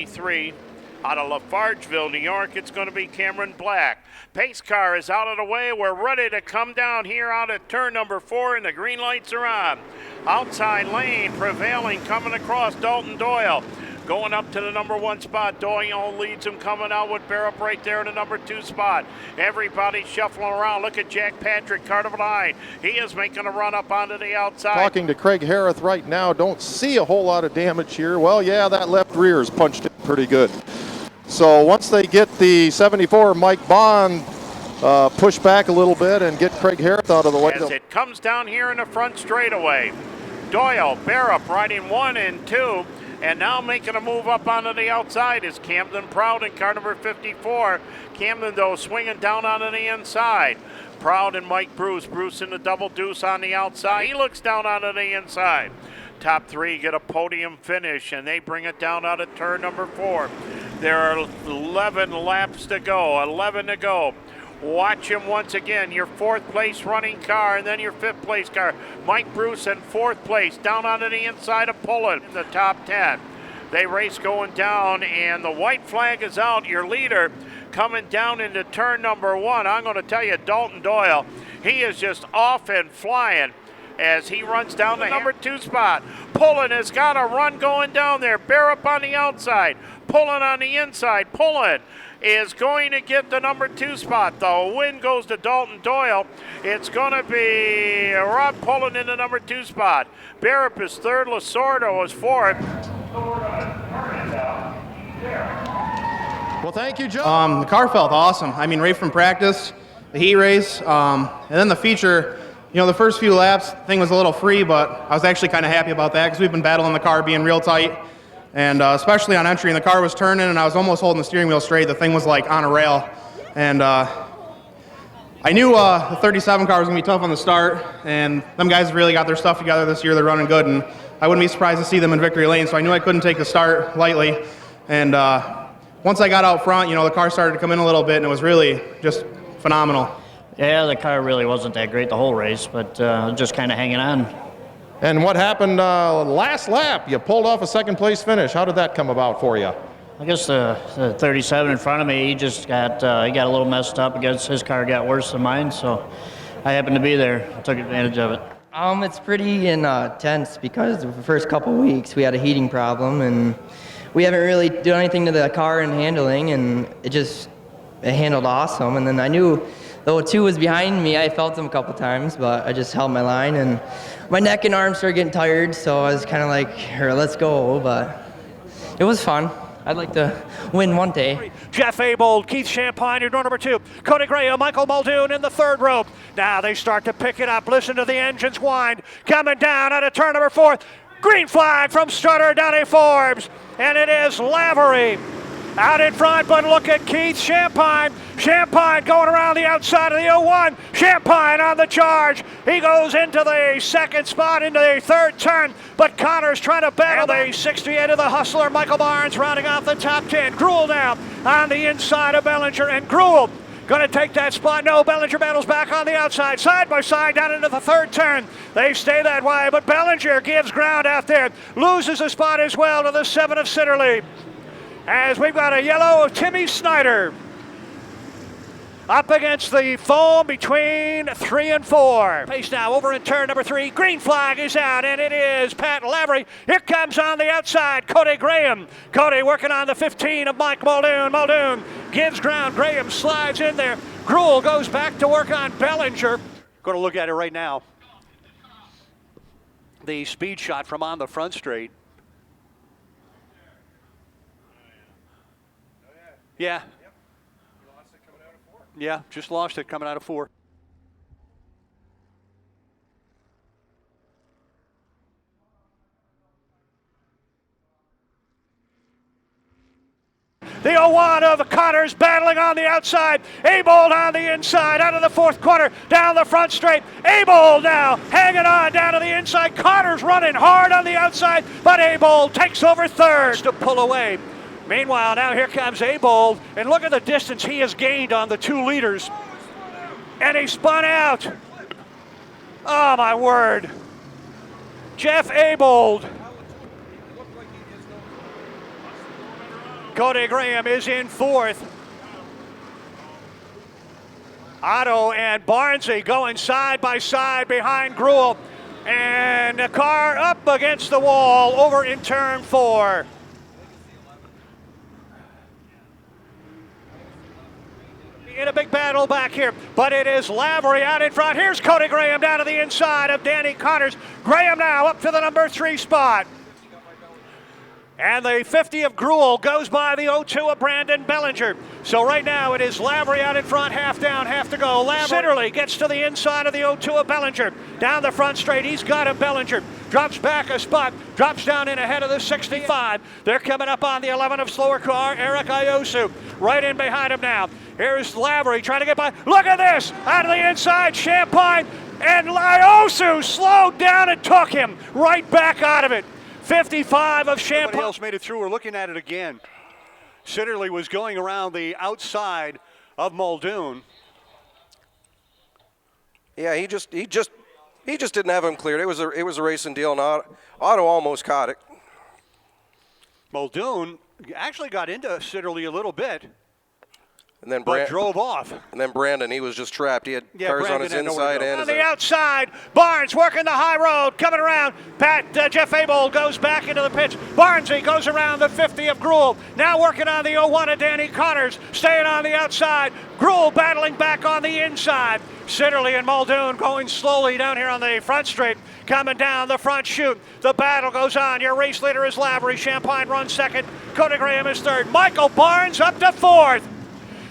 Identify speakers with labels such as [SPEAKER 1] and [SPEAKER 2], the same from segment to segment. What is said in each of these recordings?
[SPEAKER 1] 3. Out of Lafargeville, New York, it's going to be Cameron Black. Pace car is out of the way. We're ready to come down here out at turn number 4, and the green lights are on. Outside lane, prevailing, coming across Dalton Doyle. Going up to the number 1 spot. Doyle leads him, coming out with Barrett right there in the number 2 spot. Everybody shuffling around. Look at Jack Patrick, Carter line. He is making a run up onto the outside.
[SPEAKER 2] Talking to Craig Harrith right now. Don't see a whole lot of damage here. Well, yeah, that left rear is punched in pretty good. So once they get the 74 Mike Bond push back a little bit and get Craig Harrith out of the way.
[SPEAKER 1] As it comes down here in the front straightaway. Doyle, Barrett riding 1 and 2. And now making a move up onto the outside is Camden Proud in car number 54. Camden, though, swinging down onto the inside. Proud and Mike Bruce. Bruce in the double deuce on the outside. He looks down onto the inside. Top 3 get a podium finish, and they bring it down out of turn number 4. There are 11 laps to go, 11 to go. Watch him once again, your 4th place running car and then your 5th place car. Mike Bruce in 4th place, down onto the inside of Pullen in the top 10. They race going down, and the white flag is out. Your leader coming down into turn number 1. I'm going to tell you, Dalton Doyle, he is just off and flying as he runs down the number 2 spot. Pullen has got a run going down there. Bear up on the outside. Pullen on the inside. Pullen is going to get the number 2 spot, though. Win goes to Dalton Doyle. It's going to be Rob Pullen in the number 2 spot. Barrett is 3rd. Lasordo is 4th.
[SPEAKER 2] Well, thank you, Joe.
[SPEAKER 3] The car felt awesome. I mean, right from practice, the heat race, and then the feature. You know, the first few laps, the thing was a little free, but I was actually kind of happy about that because we've been battling the car being real tight. And especially on entry, and the car was turning, and I was almost holding the steering wheel straight. The thing was like on a rail. And I knew the 37 car was going to be tough on the start, and them guys really got their stuff together this year. They're running good, and I wouldn't be surprised to see them in victory lane, so I knew I couldn't take the start lightly. And once I got out front, you know, the car started to come in a little bit, and it was really just phenomenal.
[SPEAKER 4] Yeah, the car really wasn't that great the whole race, but just kind of hanging on.
[SPEAKER 2] And what happened last lap? You pulled off a 2nd place finish. How did that come about for you?
[SPEAKER 4] I guess the 37 in front of me, he just got he got a little messed up. His car got worse than mine, so I happened to be there. I took advantage of it.
[SPEAKER 5] It's pretty intense because the first couple weeks we had a heating problem, and we haven't really done anything to the car and handling, and it handled awesome. And then I knew though 2 was behind me, I felt him a couple times, but I just held my line, and my neck and arms started getting tired, so I was kind of like, here, let's go, but it was fun. I'd like to win one day.
[SPEAKER 6] Jeff Abold, Keith Champagne, your door number 2. Cody Graham, Michael Muldoon in the 3rd row. Now they start to pick it up. Listen to the engines whine. Coming down out of turn number 4. Green flag from Strutter Donnie Forbes, and it is Lavery out in front, but look at Keith Champagne. Champagne going around the outside of the 01. Champagne on the charge. He goes into the 2nd spot, into the 3rd turn, but Connor's trying to battle the 68 of the hustler. Michael Barnes rounding off the top 10. Gruel now on the inside of Bellinger, and Gruel going to take that spot. No, Bellinger battles back on the outside, side by side down into the 3rd turn. They stay that way, but Bellinger gives ground out there. Loses a spot as well to the 7 of Sitterly. As we've got a yellow of Timmy Snyder up against the foam between 3 and 4. Pace now over in turn number 3. Green flag is out, and it is Pat Lavery. Here comes on the outside Cody Graham. Cody working on the 15 of Mike Muldoon. Muldoon gives ground. Graham slides in there. Gruel goes back to work on Bellinger. Going to look at it right now. The speed shot from on the front straight. Yeah. Yep. You lost it coming out of 4. Yeah, just lost it coming out of 4. The 01 of Connors battling on the outside. Abold on the inside, out of the 4th corner, down the front straight. Abold now hanging on down to the inside. Connors running hard on the outside, but Abold takes over 3rd to pull away. Meanwhile, now here comes Abold, and look at the distance he has gained on the 2 leaders. And he spun out. Oh, my word. Jeff Abold. Cody Graham is in fourth. Otto and Barnesy going side by side behind Gruel. And the car up against the wall over in turn 4. In a big battle back here, but it is Lavery out in front. Here's Cody Graham down to the inside of Danny Connors. Graham now up to the number 3 spot. And the 50 of Gruel goes by the 02 of Brandon Bellinger. So right now it is Lavery out in front, half down, half to go. Sitterly gets to the inside of the 02 of Bellinger. Down the front straight, he's got him, Bellinger. Drops back a spot, drops down in ahead of the 65. They're coming up on the 11 of slower car, Eric Iosu. Right in behind him now. Here's Lavery trying to get by. Look at this, out of the inside, Champagne. And Iosu slowed down and took him right back out of it. 55 of Champagne.
[SPEAKER 7] Somebody else made it through. We're looking at it again. Sitterly was going around the outside of Muldoon.
[SPEAKER 8] Yeah, he just didn't have him cleared. It was a racing deal, and Otto almost caught it.
[SPEAKER 7] Muldoon actually got into Sitterly a little bit,
[SPEAKER 8] and then
[SPEAKER 7] but drove off.
[SPEAKER 8] And then Brandon, he was just trapped. He had cars
[SPEAKER 7] Brandon
[SPEAKER 8] on his
[SPEAKER 7] had nowhere to
[SPEAKER 8] inside
[SPEAKER 7] go.
[SPEAKER 8] and
[SPEAKER 6] On the outside, Barnes working the high road, coming around. Jeff Abel goes back into the pits. Barnesy goes around the 50 of Gruel. Now working on the 01 of Danny Connors, staying on the outside. Gruel battling back on the inside. Sitterly and Muldoon going slowly down here on the front straight, coming down the front chute. The battle goes on. Your race leader is Lavery. Champagne runs second. Cody Graham is third. Michael Barnes up to fourth.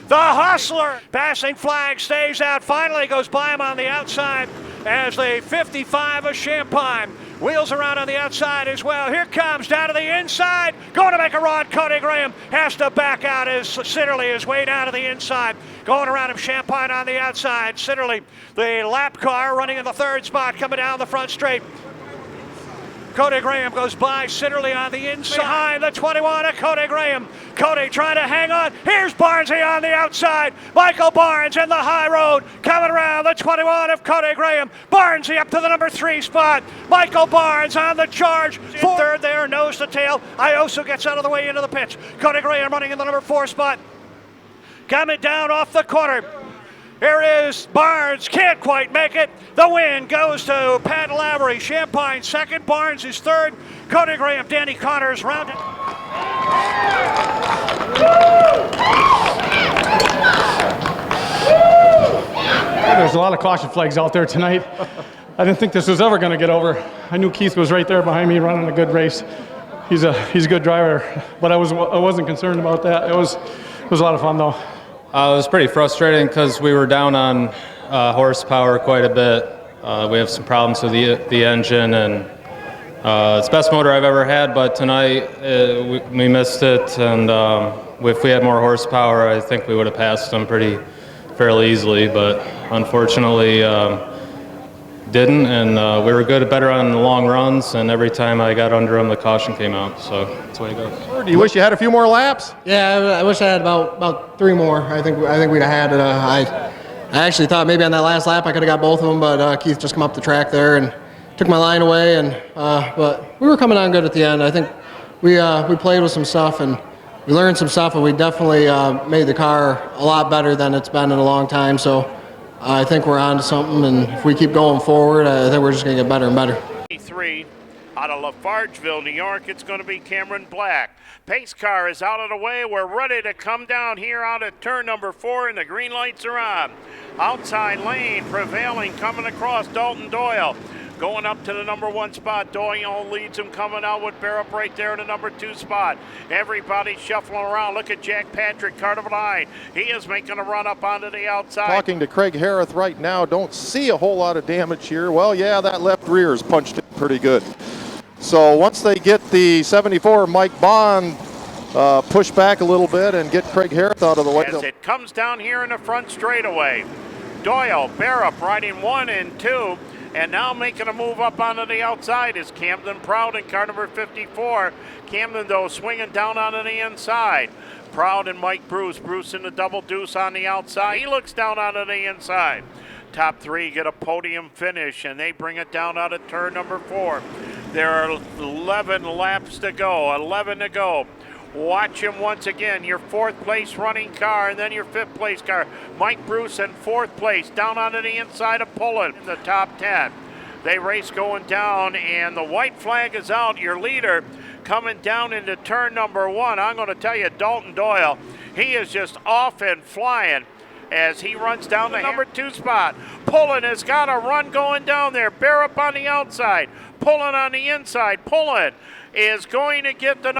[SPEAKER 6] The Hustler, passing flag, stays out, finally goes by him on the outside as the 55 of Champagne wheels around on the outside as well. Here comes down to the inside, going to make a run. Cody Graham has to back out as Sitterly is way down to the inside. Going around him, Champagne on the outside. Sitterly, the lap car running in the 3rd spot, coming down the front straight. Cody Graham goes by Sitterly on the inside. Behind the 21 of Cody Graham. Cody trying to hang on. Here's Barnesy on the outside. Michael Barnes in the high road. Coming around the 21 of Cody Graham. Barnesy up to the number 3 spot. Michael Barnes on the charge. Third there, nose to tail. Iosu gets out of the way into the pits. Cody Graham running in the number 4 spot. Coming down off the corner. Here is Barnes, can't quite make it. The win goes to Pat Lavery. Champagne second, Barnes is third. Cody Graham, Danny Connors rounded.
[SPEAKER 9] There's a lot of caution flags out there tonight. I didn't think this was ever going to get over. I knew Keith was right there behind me running a good race. He's a good driver, but I wasn't concerned about that. It was a lot of fun though.
[SPEAKER 10] It was pretty frustrating because we were down on horsepower quite a bit. We have some problems with the engine, and it's the best motor I've ever had, but tonight we missed it, and if we had more horsepower, I think we would have passed them fairly easily, but unfortunately didn't, and we were better on the long runs, and every time I got under them, the caution came out, so that's the way it goes.
[SPEAKER 2] Do you wish you had a few more laps?
[SPEAKER 11] Yeah, I wish I had about 3 more. I think we'd have had it. I actually thought maybe on that last lap I could have got both of them, but Keith just come up the track there and took my line away. And but we were coming on good at the end. I think we played with some stuff and we learned some stuff, and we definitely made the car a lot better than it's been in a long time. So I think we're on to something, and if we keep going forward, I think we're just going to get better and better.
[SPEAKER 1] 3 out of Lafargeville, New York, it's going to be Cameron Black. Pace car is out of the way. We're ready to come down here out at turn number 4, and the green lights are on. Outside lane, prevailing, coming across Dalton Doyle. Going up to the number 1 spot, Doyle leads him, coming out with Barrett right there in the number 2 spot. Everybody shuffling around. Look at Jack Patrick, Carnival Line. He is making a run up onto the outside.
[SPEAKER 2] Talking to Craig Harrith right now, don't see a whole lot of damage here. Well, yeah, that left rear is punched in pretty good. So once they get the 74 Mike Bond push back a little bit and get Craig Harrith out of the way.
[SPEAKER 1] As it comes down here in the front straightaway, Doyle, Barrett riding 1 and 2. And now making a move up onto the outside is Camden Proud in car number 54. Camden, though, swinging down onto the inside. Proud and Mike Bruce. Bruce in the double deuce on the outside. He looks down onto the inside. Top 3 get a podium finish, and they bring it down out of turn number 4. There are 11 laps to go, 11 to go. Watch him once again. Your 4th place running car and then your 5th place car. Mike Bruce in 4th place, down onto the inside of Pullen in the top 10. They race going down, and the white flag is out. Your leader coming down into turn number 1. I'm going to tell you, Dalton Doyle, he is just off and flying as he runs down the number 2 spot. Pullen has got a run going down there. Bear up on the outside. Pullen on the inside. Pullen is going to get the